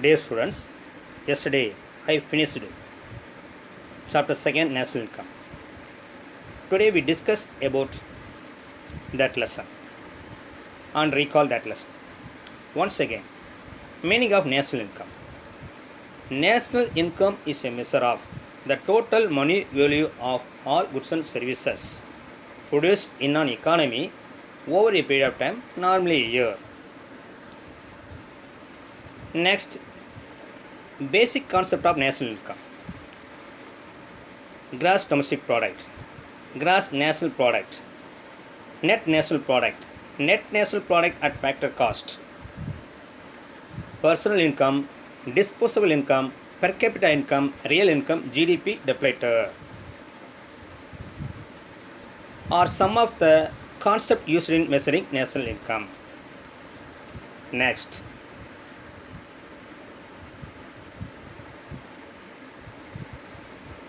Dear students, yesterday I finished chapter 2nd national income. Today we discuss about that lesson and recall that lesson. Once again, meaning of national income. National income is a measure of the total money value of all goods and services produced in an economy over a period of time, normally a year. Next, basic concept of national income. Gross domestic product, gross national product, net national product, net national product at factor cost, personal income, disposable income, per capita income, real income, GDP deflator are some of the concepts used in measuring national income. Next,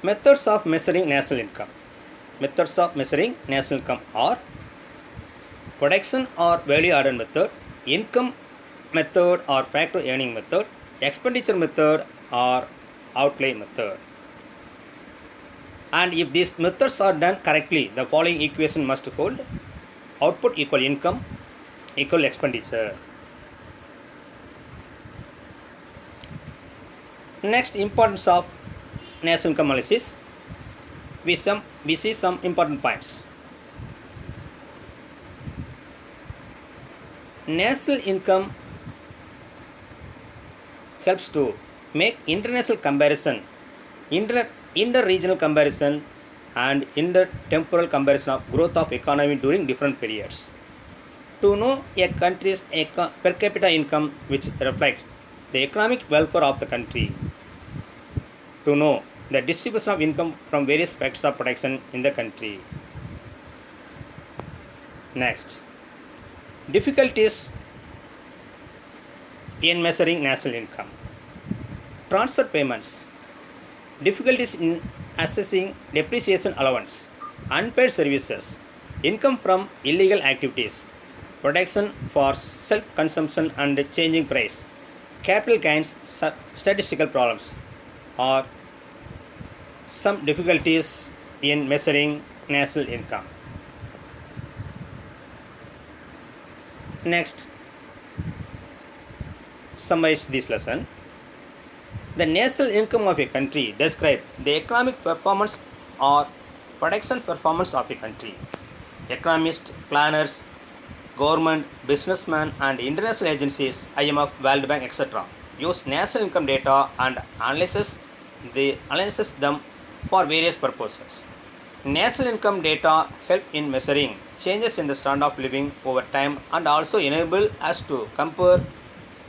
methods of measuring national income. Methods of measuring national income are production or value added method, income method or factor earning method, expenditure method or outlay method. And if these methods are done correctly, the following equation must hold: output equal income equal expenditure. Next, importance of national income analysis. We see some important points. National income helps to make international comparison, inter-regional comparison and inter-temporal comparison of growth of economy during different periods. To know a country's per capita income which reflects the economic welfare of the country. To know the distribution of income from various factors of production in the country. Next, difficulties in measuring national income. Transfer payments, difficulties in assessing depreciation allowance, unpaid services, income from illegal activities, production for self-consumption and changing price, capital gains, statistical problems are some difficulties in measuring national income. Next, summarize this lesson. The national income of a country describes the economic performance or production performance of a country. Economists, planners, government, businessmen and international agencies, IMF, World Bank, etc. use national income data and analyzes them for various purposes. National income data help in measuring changes in the standard of living over time and also enable us to compare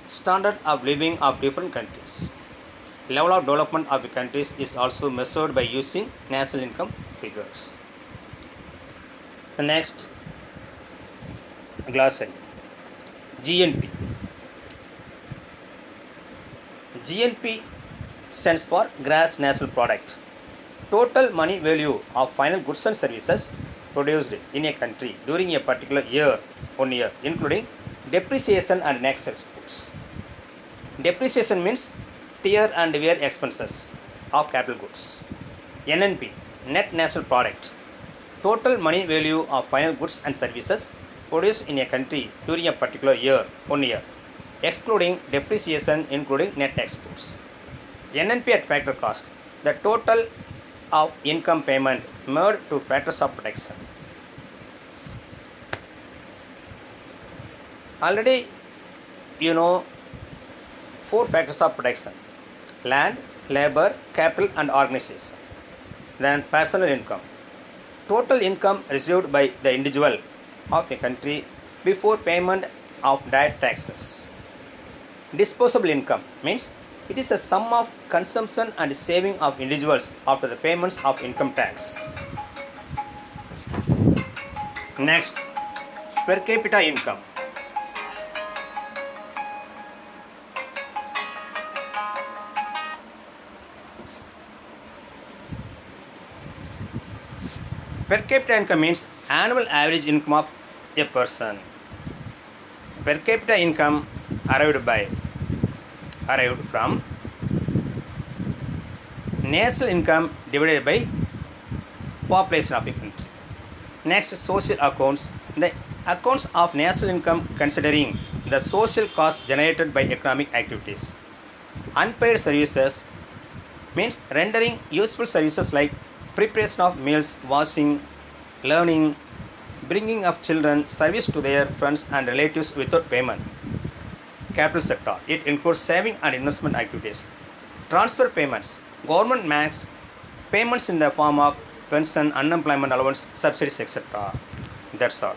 standard of living of different countries. Level of development of a country is also measured by using national income figures. Next, glossary. GNP. GNP stands for gross national product. Total money value of final goods and services produced in a country during a particular year, 1 year, including depreciation and net exports. Depreciation means tear and wear expenses of capital goods. NNP, net national product. Total money value of final goods and services produced in a country during a particular year, 1 year, excluding depreciation, including net exports. NNP at factor cost, the total of income payment made to factors of production. Already you know 4 factors of production: land, labor, capital and organization. Then personal income, total income received by the individual of a country before payment of direct taxes. Disposable income means it is a sum of consumption and saving of individuals after the payments of income tax. Next, per capita income. Per capita income means annual average income of a person. Per capita income arrived by arrived from national income divided by population of a country. Next, social accounts. The accounts of national income considering the social cost generated by economic activities. Unpaid services means rendering useful services like preparation of meals, washing, learning, bringing of children, service to their friends and relatives without payment. Capital sector. It includes saving and investment activities. Transfer payments. Government makes payments in the form of pension, unemployment allowance, subsidies, etc. That's all.